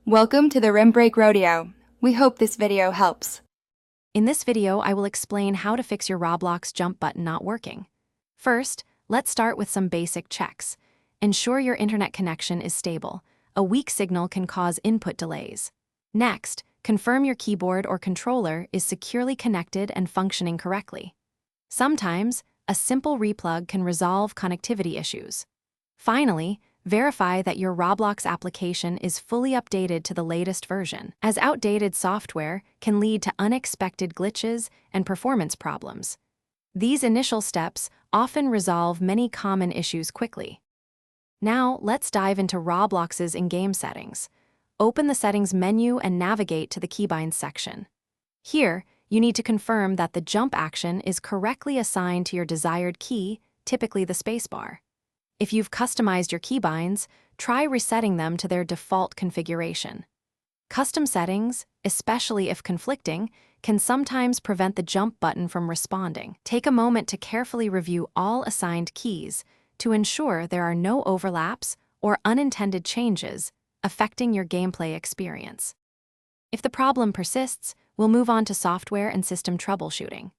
Welcome to the Rim Break Rodeo. We hope this video helps. In this video, I will explain how to fix your Roblox jump button not working. First, let's start with some basic checks. Ensure your internet connection is stable. A weak signal can cause input delays. Next, confirm your keyboard or controller is securely connected and functioning correctly. Sometimes, a simple replug can resolve connectivity issues. Finally, verify that your Roblox application is fully updated to the latest version, as outdated software can lead to unexpected glitches and performance problems. These initial steps often resolve many common issues quickly. Now, let's dive into Roblox's in-game settings. Open the Settings menu and navigate to the keybinds section. Here, you need to confirm that the jump action is correctly assigned to your desired key, typically the spacebar. If you've customized your keybinds, try resetting them to their default configuration. Custom settings, especially if conflicting, can sometimes prevent the jump button from responding. Take a moment to carefully review all assigned keys to ensure there are no overlaps or unintended changes affecting your gameplay experience. If the problem persists, we'll move on to software and system troubleshooting.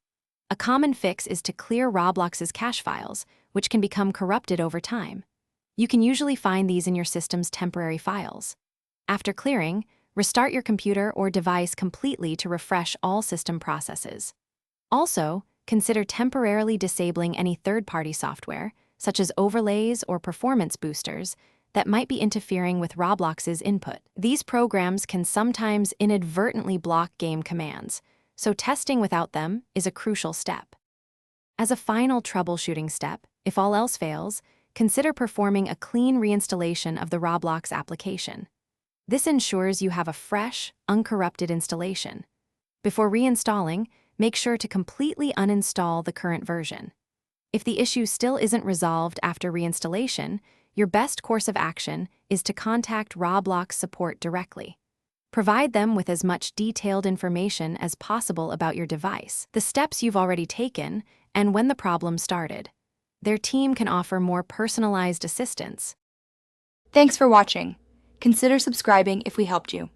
A common fix is to clear Roblox's cache files, which can become corrupted over time. You can usually find these in your system's temporary files. After clearing, restart your computer or device completely to refresh all system processes. Also, consider temporarily disabling any third-party software, such as overlays or performance boosters, that might be interfering with Roblox's input. These programs can sometimes inadvertently block game commands, so testing without them is a crucial step. As a final troubleshooting step, if all else fails, consider performing a clean reinstallation of the Roblox application. This ensures you have a fresh, uncorrupted installation. Before reinstalling, make sure to completely uninstall the current version. If the issue still isn't resolved after reinstallation, your best course of action is to contact Roblox support directly. Provide them with as much detailed information as possible about your device, the steps you've already taken, and when the problem started. Their team can offer more personalized assistance. Thanks for watching. Consider subscribing if we helped you.